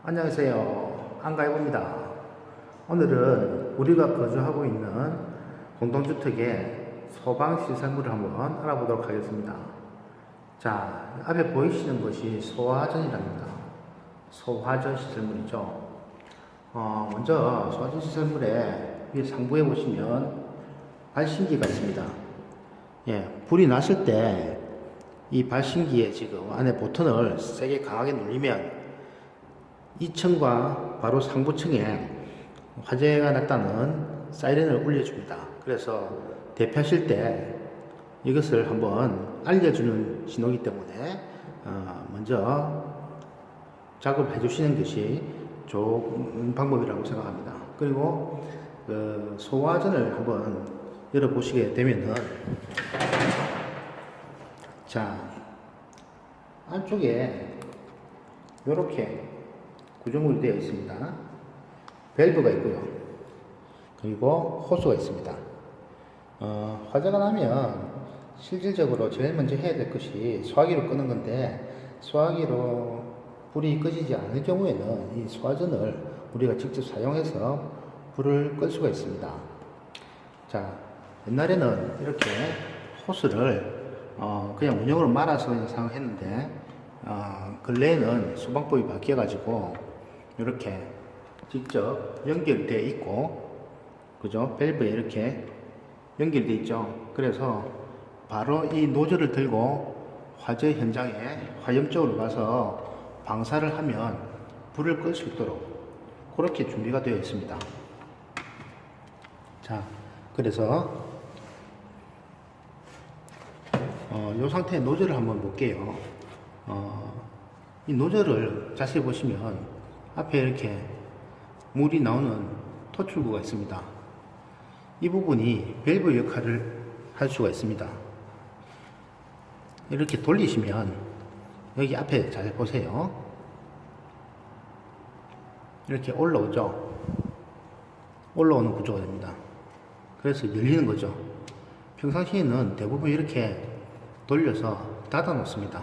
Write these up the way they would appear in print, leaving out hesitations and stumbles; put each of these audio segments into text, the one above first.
안녕하세요. 안가해봅니다. 오늘은 우리가 거주하고 있는 공동주택의 소방시설물을 한번 알아보도록 하겠습니다. 자, 앞에 보이시는 것이 소화전이랍니다. 소화전 시설물이죠. 먼저 소화전 시설물의 위 상부에 보시면 발신기가 있습니다. 예, 불이 났을 때 이 발신기에 지금 안에 버튼을 세게 강하게 누르면 2층과 바로 상부층에 화재가 났다는 사이렌을 울려줍니다. 그래서 대피하실 때 이것을 한번 알려주는 신호이기 때문에 먼저 작업을 해주시는 것이 좋은 방법이라고 생각합니다. 그리고 그 소화전을 한번 열어보시게 되면은 자, 안쪽에 이렇게 구조물이 되어 있습니다. 밸브가 있고요. 그리고 호스가 있습니다. 화재가 나면 실질적으로 제일 먼저 해야 될 것이 소화기로 끄는 건데, 소화기로 불이 꺼지지 않을 경우에는 이 소화전을 우리가 직접 사용해서 불을 끌 수가 있습니다. 자, 옛날에는 이렇게 호스를 그냥 운영으로 말아서 그냥 사용했는데, 근래에는 소방법이 바뀌어가지고 이렇게 직접 연결되어 있고, 그죠? 밸브에 이렇게 연결되어 있죠. 그래서 바로 이 노즐을 들고 화재 현장에 화염적으로 가서 방사를 하면 불을 끌 수 있도록 그렇게 준비가 되어 있습니다. 자, 그래서 이 상태의 노즐을 한번 볼게요. 이 노즐을 자세히 보시면 앞에 이렇게 물이 나오는 토출구가 있습니다. 이 부분이 밸브 역할을 할 수가 있습니다. 이렇게 돌리시면 여기 앞에 자세히 보세요. 이렇게 올라오죠. 올라오는 구조가 됩니다. 그래서 열리는 거죠. 평상시에는 대부분 이렇게 돌려서 닫아 놓습니다.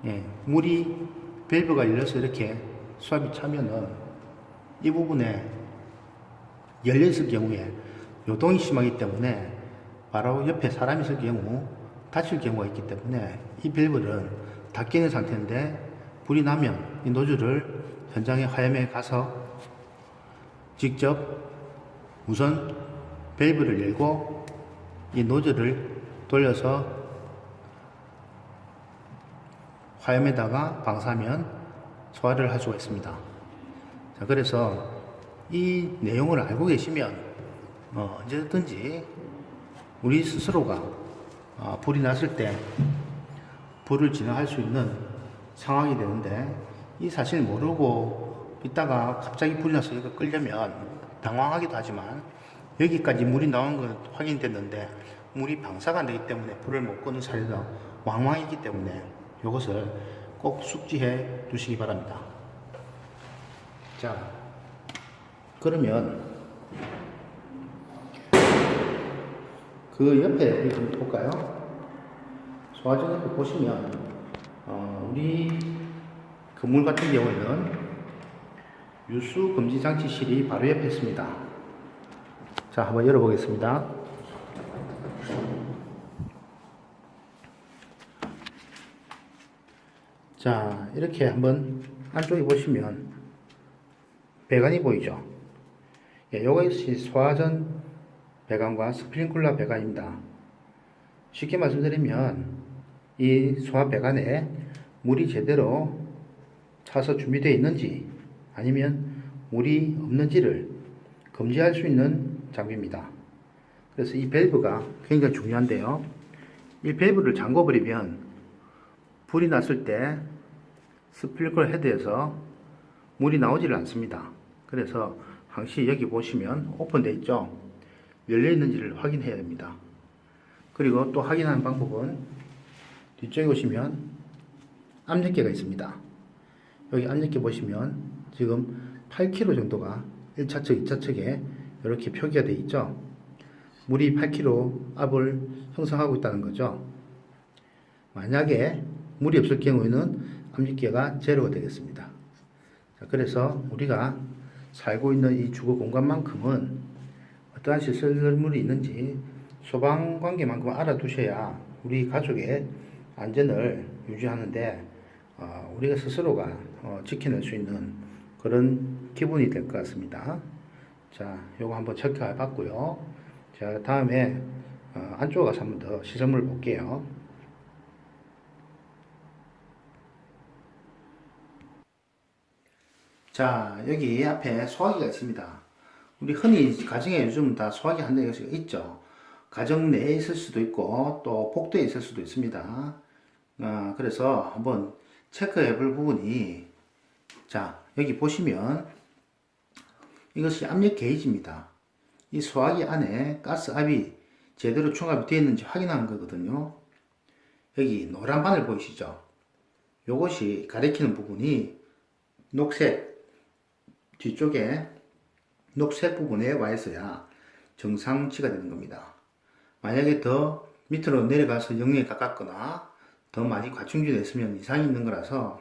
예, 물이 밸브가 열려서 이렇게 수압이 차면은 이 부분에 열려있을 경우에 요동이 심하기 때문에 바로 옆에 사람이 있을 경우 다칠 경우가 있기 때문에 이 밸브는 닫혀 있는 상태인데, 불이 나면 이 노즐을 현장의 화염에 가서 직접 우선 밸브를 열고 이 노즐을 돌려서 화염에다가 방사하면 소화를 할 수가 있습니다. 자, 그래서 이 내용을 알고 계시면 언제든지 우리 스스로가 불이 났을 때 불을 진화할 수 있는 상황이 되는데, 이 사실을 모르고 있다가 갑자기 불이 나서 이거 끌려면 당황하기도 하지만, 여기까지 물이 나오는 건 확인됐는데 물이 방사가 안 되기 때문에 불을 못 끄는 사례도 왕왕이기 때문에 이것을 꼭 숙지해 두시기 바랍니다. 자, 그러면 그 옆에 우리 좀 볼까요? 소화전 옆에 보시면 우리 건물 같은 경우에는 유수 금지 장치실이 바로 옆에 있습니다. 자, 한번 열어보겠습니다. 자, 이렇게 한번 안쪽에 보시면 배관이 보이죠? 예, 이것이 소화전 배관과 스프링클러 배관입니다. 쉽게 말씀드리면 이 소화 배관에 물이 제대로 차서 준비되어 있는지 아니면 물이 없는지를 검지할 수 있는 장비입니다. 그래서 이 밸브가 굉장히 중요한데요. 이 밸브를 잠궈버리면 불이 났을 때 스프링클러 헤드에서 물이 나오지를 않습니다. 그래서 항시 여기 보시면 오픈되어 있죠. 열려 있는지를 확인해야 됩니다. 그리고 또 확인하는 방법은 뒤쪽에 보시면 압력계가 있습니다. 여기 압력계 보시면 지금 8kg 정도가 1차측, 2차측에 이렇게 표기가 되어 있죠. 물이 8kg 압을 형성하고 있다는 거죠. 만약에 물이 없을 경우에는 압력계가 제로가 되겠습니다. 자, 그래서 우리가 살고 있는 이 주거 공간만큼은 어떠한 시설물이 있는지 소방관계만큼 알아두셔야 우리 가족의 안전을 유지하는데 우리가 스스로가 지켜낼 수 있는 그런 기분이 될 것 같습니다. 자, 요거 한번 체크해 봤고요. 자, 다음에 안쪽에 가서 한번 더 시설물 볼게요. 자, 여기 앞에 소화기가 있습니다. 우리 흔히 가정에 요즘 다 소화기 한 대씩 있죠. 가정 내에 있을 수도 있고 또 복도에 있을 수도 있습니다. 그래서 한번 체크해 볼 부분이, 자, 여기 보시면 이것이 압력 게이지입니다. 이 소화기 안에 가스압이 제대로 충합이 되어 있는지 확인하는 거거든요. 여기 노란 바늘 보이시죠? 요것이 가리키는 부분이 녹색, 뒤쪽에 녹색 부분에 와 있어야 정상치가 되는 겁니다. 만약에 더 밑으로 내려가서 영역에 가깝거나 더 많이 과충전되어 있으면 이상이 있는 거라서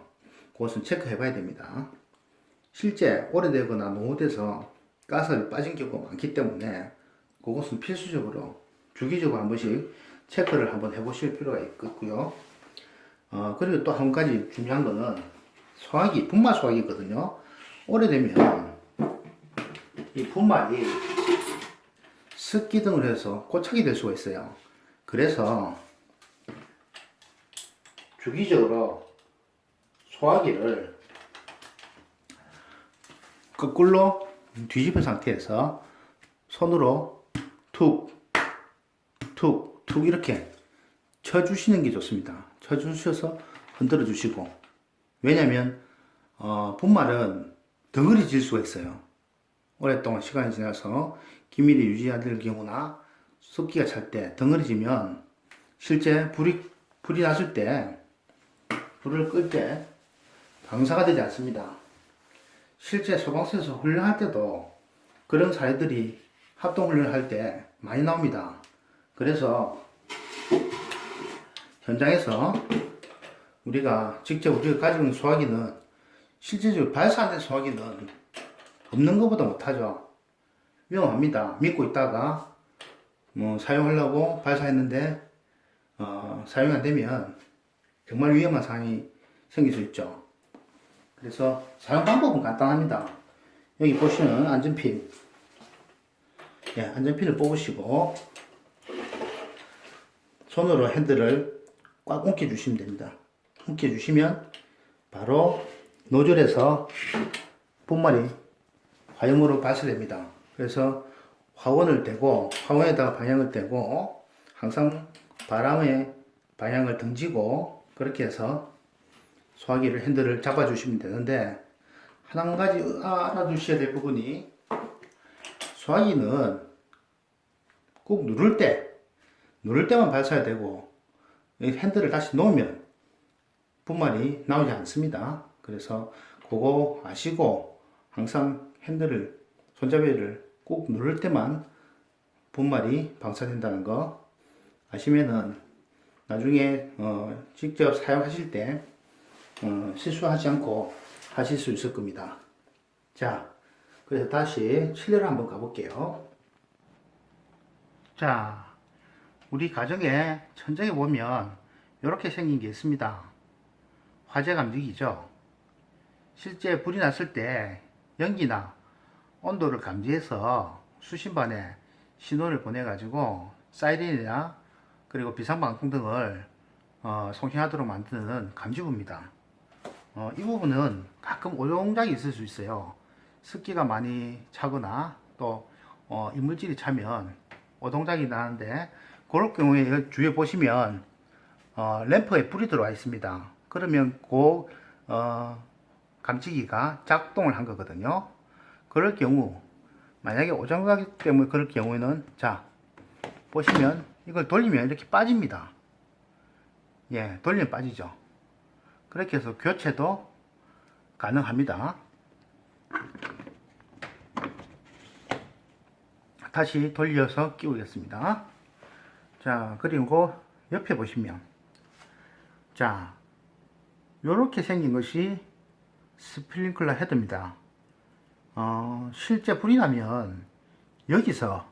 그것은 체크해 봐야 됩니다. 실제 오래되거나 노후돼서 가스압이 빠진 경우가 많기 때문에 그것은 필수적으로 주기적으로 한 번씩 체크를 한번 해 보실 필요가 있겠고요. 그리고 또 한 가지 중요한 거는 소화기, 분말 소화기거든요. 오래되면 이 분말이 습기 등으로 해서 고착이 될 수가 있어요. 그래서 주기적으로 소화기를 거꾸로 뒤집은 상태에서 손으로 툭, 툭, 툭 이렇게 쳐주시는 게 좋습니다. 쳐주셔서 흔들어 주시고, 왜냐면 분말은 덩어리질 수가 있어요. 오랫동안 시간이 지나서 기밀이 유지될 경우나 습기가 찰 때 덩어리지면 실제 불이 났을 때, 불을 끌 때 방사가 되지 않습니다. 실제 소방서에서 훈련할 때도 그런 사례들이 합동훈련을 할 때 많이 나옵니다. 그래서 현장에서 우리가 직접 우리가 가지고 있는 소화기는 실질적으로 발사 안 된 소화기는 없는 것보다 못하죠. 위험합니다. 믿고 있다가 사용하려고 발사했는데 사용 안 되면 정말 위험한 상황이 생길 수 있죠. 그래서 사용 방법은 간단합니다. 여기 보시면 안전핀, 안전핀을 뽑으시고 손으로 핸들을 꽉 움켜 주시면 됩니다. 움켜 주시면 바로 노즐에서 분말이 화염으로 발사됩니다. 그래서 화원을 떼고, 화원에다가 방향을 떼고, 항상 바람의 방향을 등지고, 그렇게 해서 소화기를 핸들을 잡아주시면 되는데, 한 가지 알아두셔야 될 부분이, 소화기는 꼭 누를 때만 발사해야 되고, 핸들을 다시 놓으면 분말이 나오지 않습니다. 그래서 그거 아시고 항상 핸들을, 손잡이를 꼭 누를 때만 분말이 방사된다는 거 아시면은 나중에 직접 사용하실 때 실수하지 않고 하실 수 있을 겁니다. 자, 그래서 다시 실내로 한번 가볼게요. 자, 우리 가정의 천장에 보면 이렇게 생긴 게 있습니다. 화재 감지기죠. 실제 불이 났을 때 연기나 온도를 감지해서 수신반에 신호를 보내 가지고 사이렌이나 그리고 비상방송 등을 송신하도록 만드는 감지부입니다. 이 부분은 가끔 오동작이 있을 수 있어요. 습기가 많이 차거나 또 이물질이 차면 오동작이 나는데, 그럴 경우에 주위에 보시면 램프에 불이 들어와 있습니다. 그러면 그 감지기가 작동을 한 거거든요. 그럴 경우, 만약에 오장가기 때문에 그럴 경우에는, 자, 보시면 이걸 돌리면 이렇게 빠집니다. 예, 돌리면 빠지죠. 그렇게 해서 교체도 가능합니다. 다시 돌려서 끼우겠습니다. 자, 그리고 옆에 보시면, 자, 요렇게 생긴 것이 스프링클러 헤드입니다. 실제 불이 나면 여기서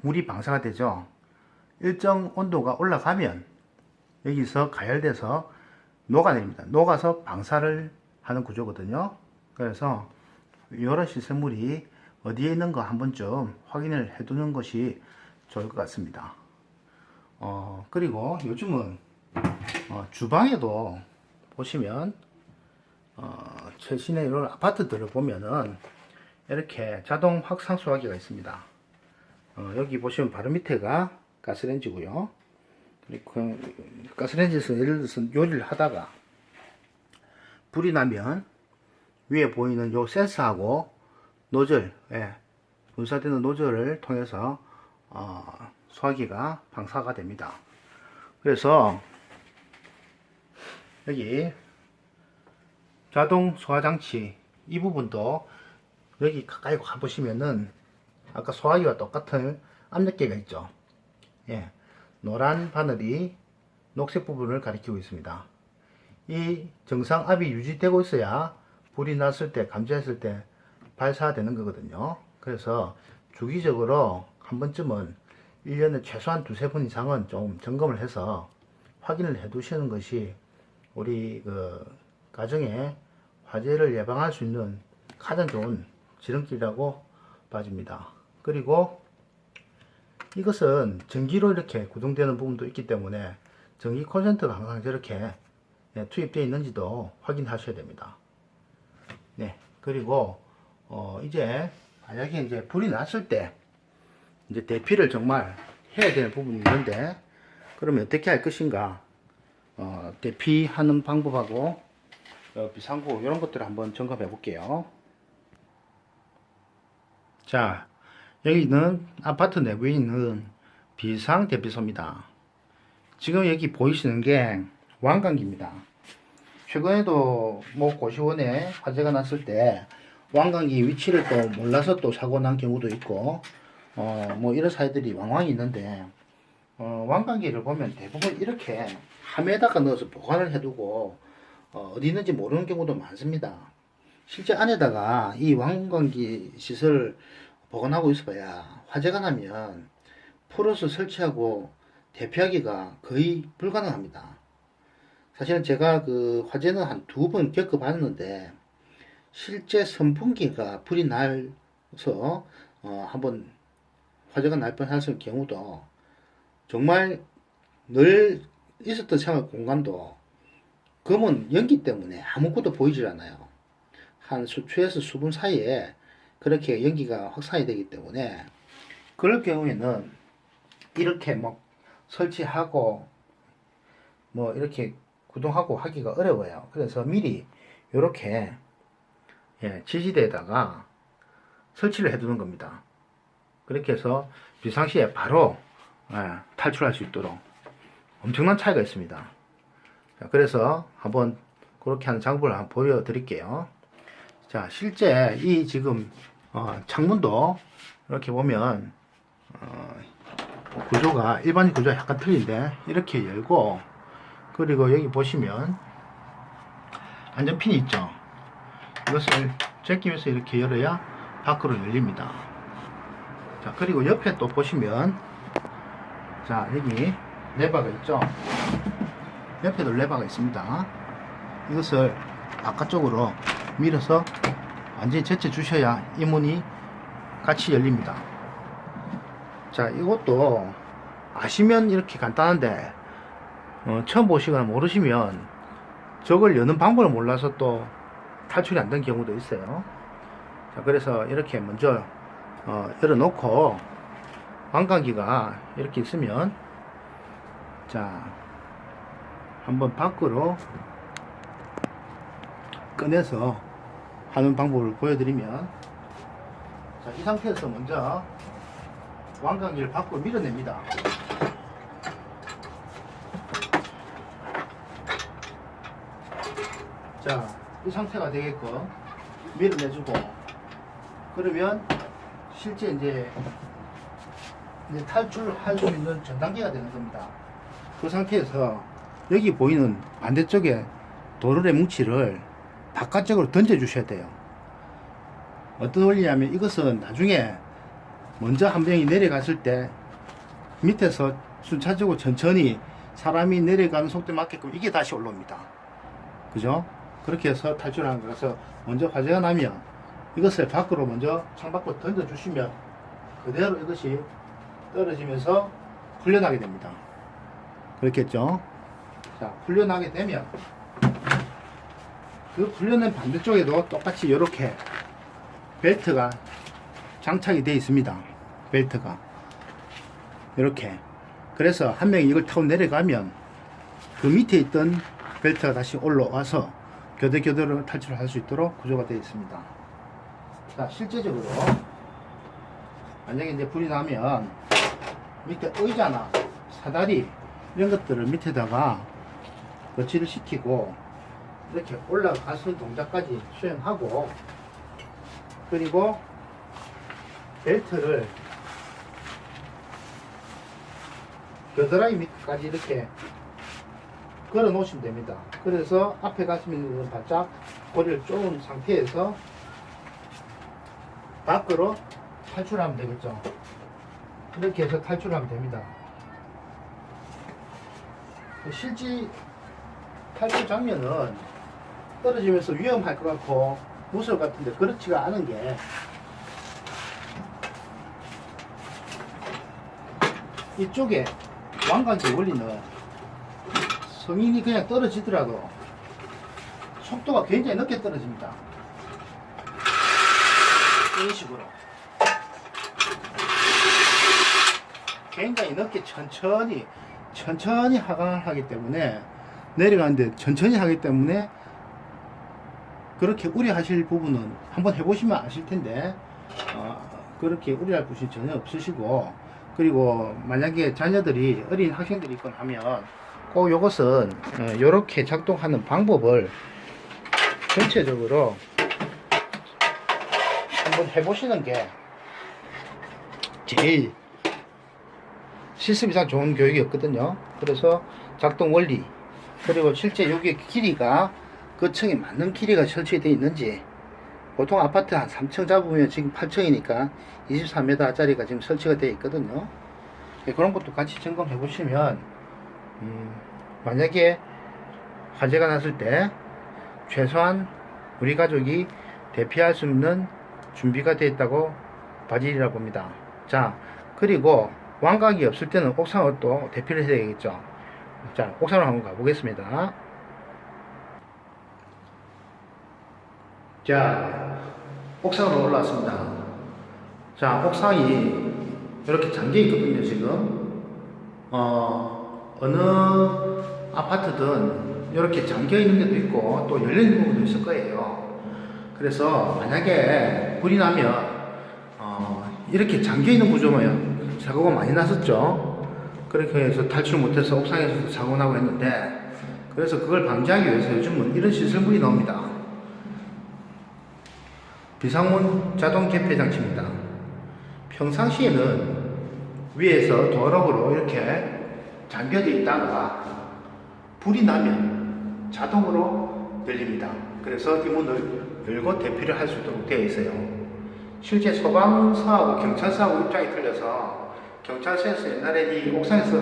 물이 방사가 되죠. 일정 온도가 올라가면 여기서 가열돼서 녹아냅니다. 녹아서 방사를 하는 구조거든요. 그래서 이런 시설물이 어디에 있는가 한 번쯤 확인을 해 두는 것이 좋을 것 같습니다. 그리고 요즘은 주방에도 보시면 최신의 이런 아파트들을 보면은 이렇게 자동 확상 수화기가 있습니다. 여기 보시면 바로 밑에가 가스레인지고요. 그리고 가스레인지에서 예를 들어서 요리를 하다가 불이 나면 위에 보이는 요 센서하고 노즐, 분사되는 노즐을 통해서 소화기가 방사가 됩니다. 그래서 여기 자동 소화장치 이 부분도 여기 가까이 가보시면은 아까 소화기와 똑같은 압력계가 있죠. 노란 바늘이 녹색 부분을 가리키고 있습니다. 이 정상 압이 유지되고 있어야 불이 났을 때, 감지했을 때 발사되는 거거든요. 그래서 주기적으로 한 번쯤은 1년에 최소한 두세 번 이상은 좀 점검을 해서 확인을 해 두시는 것이 우리 가정에 화재를 예방할 수 있는 가장 좋은 지름길이라고 봐집니다. 그리고 이것은 전기로 이렇게 구동되는 부분도 있기 때문에 전기 콘센트가 항상 저렇게 투입되어 있는지도 확인하셔야 됩니다. 그리고 이제 만약에 이제 불이 났을 때 이제 대피를 정말 해야 되는 부분이 있는데 그러면 어떻게 할 것인가? 대피하는 방법하고 비상구 이런 것들을 한번 점검해 볼게요. 자, 여기는 아파트 내부에 있는 비상 대피소입니다. 지금 여기 보이시는 게 왕강기입니다. 최근에도 뭐 고시원에 화재가 났을 때 왕강기 위치를 또 몰라서 또 사고 난 경우도 있고 뭐 이런 사례들이 왕왕 있는데 왕강기를 보면 대부분 이렇게 함에다가 넣어서 보관을 해두고 어디 있는지 모르는 경우도 많습니다. 실제 안에다가 이 왕강기 시설을 보관하고 있어봐야 화재가 나면 풀어서 설치하고 대피하기가 거의 불가능합니다. 사실은 제가 그 화재는 한 2번 겪어봤는데 실제 선풍기가 불이 나서 한번 화재가 날 뻔할 경우도 정말 늘 있었던 생활 공간도 검은 연기 때문에 아무것도 보이질 않아요. 한 수초에서 수분 사이에 그렇게 연기가 확산이 되기 때문에 그럴 경우에는 이렇게 뭐 설치하고 뭐 이렇게 구동하고 하기가 어려워요. 그래서 미리 이렇게 지지대에다가 설치를 해두는 겁니다. 그렇게 해서 비상시에 바로 탈출할 수 있도록 엄청난 차이가 있습니다. 자, 그래서 한번 그렇게 하는 장부를 한번 보여드릴게요. 자, 실제 이 지금 창문도 이렇게 보면 구조가 일반 구조와 약간 틀린데 이렇게 열고 그리고 여기 보시면 안전핀이 있죠. 이것을 제끼면서 이렇게 열어야 밖으로 열립니다. 자, 그리고 옆에 또 보시면 자, 여기 레버가 있죠. 옆에도 레버가 있습니다. 이것을 바깥쪽으로 밀어서 완전히 제쳐 주셔야 이 문이 같이 열립니다. 자, 이것도 아시면 이렇게 간단한데 처음 보시거나 모르시면 저걸 여는 방법을 몰라서 또 탈출이 안 된 경우도 있어요. 자, 그래서 이렇게 먼저 열어놓고 왕강기가 이렇게 있으면 자, 한번 밖으로 꺼내서 하는 방법을 보여드리면 자, 이 상태에서 먼저 왕강기를 밖으로 밀어냅니다. 자, 이 상태가 되게끔 밀어내주고 그러면 실제 이제 탈출할 수 있는 전 단계가 되는 겁니다. 그 상태에서 여기 보이는 반대쪽에 도르래 뭉치를 바깥쪽으로 던져 주셔야 돼요. 어떤 원리냐면 이것은 나중에 먼저 한 명이 내려갔을 때 밑에서 순차적으로 천천히 사람이 내려가는 속도에 맞게끔 이게 다시 올라옵니다. 그죠? 그렇게 해서 탈출하는 거라서 먼저 화재가 나면 이것을 밖으로 먼저 창밖으로 던져 주시면 그대로 이것이 떨어지면서 풀려나게 됩니다. 그렇겠죠? 자, 풀려나게 되면 그 풀려낸 반대쪽에도 똑같이 이렇게 벨트가 장착이 되어 있습니다. 벨트가 이렇게. 그래서 한 명이 이걸 타고 내려가면 그 밑에 있던 벨트가 다시 올라와서 교대로 탈출을 할 수 있도록 구조가 되어 있습니다. 자, 실제적으로 만약에 이제 불이 나면 밑에 의자나 사다리 이런 것들을 밑에다가 거치를 시키고 이렇게 올라가는 동작까지 수행하고, 그리고 벨트를 겨드랑이 밑까지 이렇게 걸어 놓으시면 됩니다. 그래서 앞에 가시면 바짝 고리를 쪼은 상태에서 밖으로 탈출하면 되겠죠. 이렇게 해서 탈출하면 됩니다. 실제 탈출 장면은 떨어지면서 위험할 것 같고 무서울 것 같은데 그렇지가 않은 게, 이쪽에 왕관계 원리는 성인이 그냥 떨어지더라도 속도가 굉장히 늦게 떨어집니다. 이런 식으로 굉장히 늦게 천천히 하강을 하기 때문에, 내려가는데 천천히 하기 때문에 그렇게 우려하실 부분은 한번 해보시면 아실 텐데 그렇게 우려할 부분이 전혀 없으시고, 그리고 만약에 자녀들이 어린 학생들이 있거나 하면 꼭 요것은 이렇게 작동하는 방법을 전체적으로 한번 해보시는 게 제일 실습이상 좋은 교육이었거든요. 그래서 작동 원리, 그리고 실제 여기 길이가 그 층에 맞는 길이가 설치되어 있는지, 보통 아파트 한 3층 잡으면 지금 8층이니까 24m 짜리가 지금 설치가 되어 있거든요. 그런 것도 같이 점검해 보시면 만약에 화재가 났을 때 최소한 우리 가족이 대피할 수 있는 준비가 되어 있다고 봐지리라 봅니다. 자, 그리고 왕각이 없을 때는 옥상으로 또 대피를 해야 되겠죠. 자, 옥상으로 한번 가보겠습니다. 자, 옥상으로 올라왔습니다. 자, 옥상이 이렇게 잠겨 있거든요, 지금. 어느 아파트든 이렇게 잠겨 있는 데도 있고 또 열려 있는 부분도 있을 거예요. 그래서 만약에 불이 나면 이렇게 잠겨 있는 구조면 사고가 많이 났었죠. 그렇게 해서 탈출 못해서 옥상에서도 사고 나고 했는데, 그래서 그걸 방지하기 위해서 요즘은 이런 시설물이 나옵니다. 비상문 자동 개폐 장치입니다. 평상시에는 위에서 도어락으로 이렇게 잠겨져 있다가 불이 나면 자동으로 열립니다. 그래서 이 문을 열고 대피를 할 수 있도록 되어 있어요. 실제 소방서하고 경찰서하고 입장이 틀려서, 경찰서에서 옛날에 이 옥상에서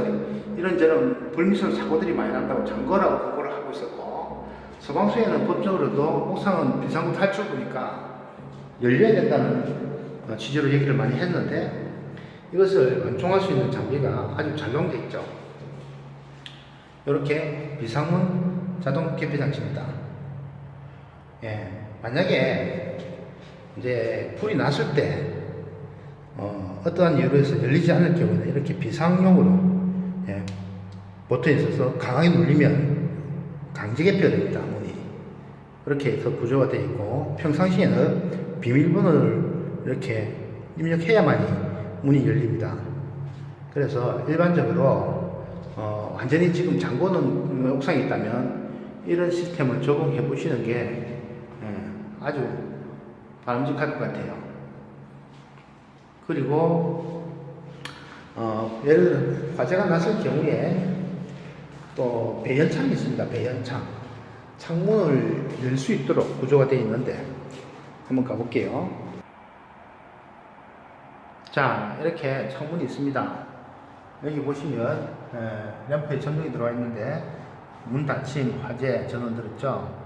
이런저런 불미스러운 사고들이 많이 난다고 점거라고 권고를 하고 있었고, 소방서에는 법적으로도 옥상은 비상구 탈출구니까 열려야 된다는 취지로 얘기를 많이 했는데, 이것을 완충할 수 있는 장비가 아주 잘 녹여져 있죠. 이렇게 비상문 자동 개폐 장치입니다. 예, 만약에 이제 불이 났을 때 어떠한 이유로 해서 열리지 않을 경우는 이렇게 비상용으로 버튼이 있어서 강하게 눌리면 강제 개폐가 됩니다. 문이 그렇게 해서 구조가 되어 있고, 평상시에는 비밀번호를 이렇게 입력해야만이 문이 열립니다. 그래서 일반적으로 완전히 지금 잠궈놓은 옥상이 있다면 이런 시스템을 적용해 보시는 게 아주 바람직할 것 같아요. 그리고 예를 들어 화재가 났을 경우에 또 배연창이 있습니다. 배연창. 창문을 열 수 있도록 구조가 되어 있는데 한번 가볼게요. 자, 이렇게 창문이 있습니다. 여기 보시면 램프에 전등이 들어와 있는데 문 닫힘, 화재 전원 들었죠.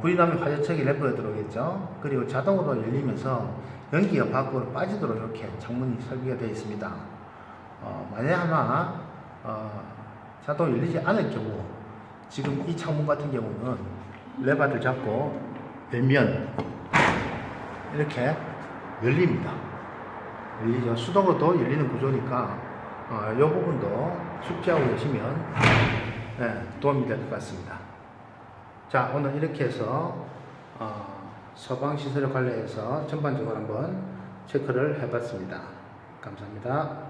불이 나면 화재척이 램프에 들어오겠죠. 그리고 자동으로 열리면서 연기가 밖으로 빠지도록 이렇게 창문이 설비가 되어 있습니다. 만약 하나 자동 열리지 않을 경우, 지금 이 창문 같은 경우는 레버를 잡고 열면 이렇게 열립니다. 열리죠. 수동으로도 열리는 구조니까 이 부분도 숙지하고 계시면 도움이 될 것 같습니다. 자, 오늘 이렇게 해서 서방시설에 관련해서 전반적으로 한번 체크를 해봤습니다. 감사합니다.